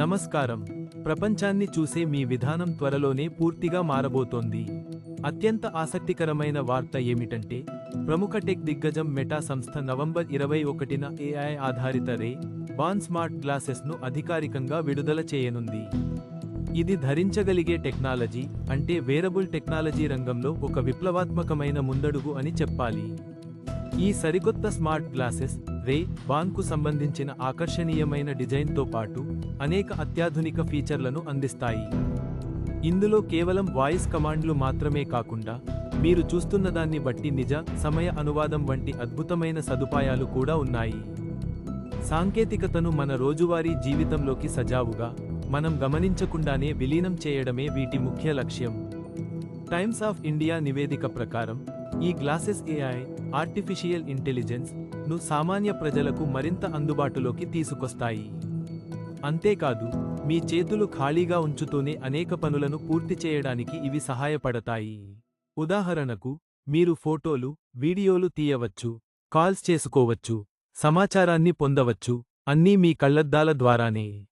నమస్కారం. ప్రపంచాన్ని చూసే మీ విధానం త్వరలోనే పూర్తిగా మారబోతోంది. అత్యంత ఆసక్తికరమైన వార్త ఏమిటంటే, ప్రముఖ టెక్ దిగ్గజం మెటా సంస్థ నవంబర్ 21న AI ఆధారిత రే-బాన్ స్మార్ట్ గ్లాసెస్ను అధికారికంగా విడుదల చేయనుంది. ఇది ధరించగలిగే టెక్నాలజీ, అంటే వేరబుల్ టెక్నాలజీ రంగంలో ఒక విప్లవాత్మకమైన ముందడుగు అని చెప్పాలి. ఈ సరికొత్త స్మార్ట్ గ్లాసెస్ రే-బాన్కు సంబంధించిన ఆకర్షణీయమైన డిజైన్తో పాటు అనేక అత్యాధునిక ఫీచర్లను అందిస్తాయి. ఇందులో కేవలం వాయిస్ కమాండ్లు మాత్రమే కాకుండా, మీరు చూస్తున్నదాన్ని బట్టి నిజ సమయ అనువాదం వంటి అద్భుతమైన సదుపాయాలు కూడా ఉన్నాయి. సాంకేతికతను మన రోజువారీ జీవితంలోకి సజావుగా, మనం గమనించకుండానే విలీనం చేయడమే వీటి ముఖ్య లక్ష్యం. టైమ్స్ ఆఫ్ ఇండియా నివేదిక ప్రకారం, ఈ గ్లాసెస్ AI ఆర్టిఫిషియల్ ఇంటెలిజెన్స్ ను సామాన్య ప్రజలకు మరింత అందుబాటులోకి తీసుకొస్తాయి. అంతేకాదు, మీ చేతులు ఖాళీగా ఉంచుతూనే అనేక పనులను పూర్తి చేయడానికి ఇవి సహాయపడతాయి. ఉదాహరణకు, మీరు ఫోటోలు, వీడియోలు తీయవచ్చు, కాల్స్ చేసుకోవచ్చు, సమాచారాన్ని పొందవచ్చు, అన్నీ మీ కళ్లద్దాల ద్వారానే.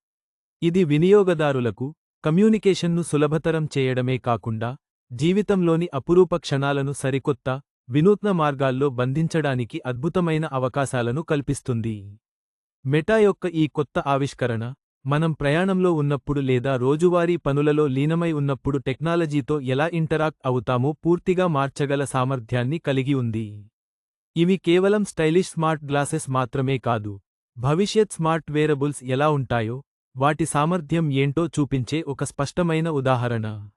ఇది వినియోగదారులకు కమ్యూనికేషన్ను సులభతరం చేయడమే కాకుండా, జీవితంలోని అపురూప క్షణాలను సరికొత్త, వినూత్న మార్గాల్లో బంధించడానికి అద్భుతమైన అవకాశాలను కల్పిస్తుంది. మెటా యొక్క ఈ కొత్త ఆవిష్కరణ, మనం ప్రయాణంలో ఉన్నప్పుడు లేదా రోజువారీ పనులలో లీనమై ఉన్నప్పుడు టెక్నాలజీతో ఎలా ఇంటరాక్ట్ అవుతామో పూర్తిగా మార్చగల సామర్థ్యాన్ని కలిగి ఉంది. ఇవి కేవలం స్టైలిష్ స్మార్ట్ గ్లాసెస్ మాత్రమే కాదు, భవిష్యత్ స్మార్ట్ వేరబుల్స్ ఎలా ఉంటాయో, వాటి సామర్థ్యం ఏంటో చూపించే ఒక స్పష్టమైన ఉదాహరణ.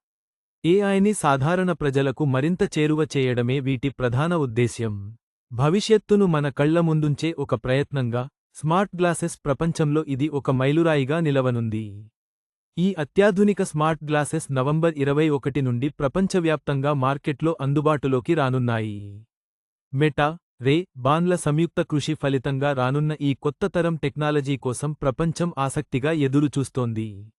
AIని సాధారణ ప్రజలకు మరింత చేరువ చేయడమే వీటి ప్రధాన ఉద్దేశ్యం. భవిష్యత్తును మన కళ్ల ముందుంచే ఒక ప్రయత్నంగా, స్మార్ట్ గ్లాసెస్ ప్రపంచంలో ఇది ఒక మైలురాయిగా నిలవనుంది. ఈ అత్యాధునిక స్మార్ట్ గ్లాసెస్ నవంబర్ 21 నుండి ప్రపంచవ్యాప్తంగా మార్కెట్లో అందుబాటులోకి రానున్నాయి. మెటా, రే-బాన్ల సంయుక్త కృషి ఫలితంగా రానున్న ఈ కొత్త తరం టెక్నాలజీ కోసం ప్రపంచం ఆసక్తిగా ఎదురుచూస్తోంది.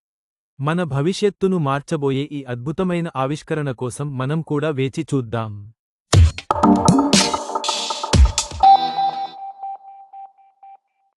మన భవిష్యత్తును మార్చబోయే ఈ అద్భుతమైన ఆవిష్కరణ కోసం మనం కూడా వేచి చూద్దాం.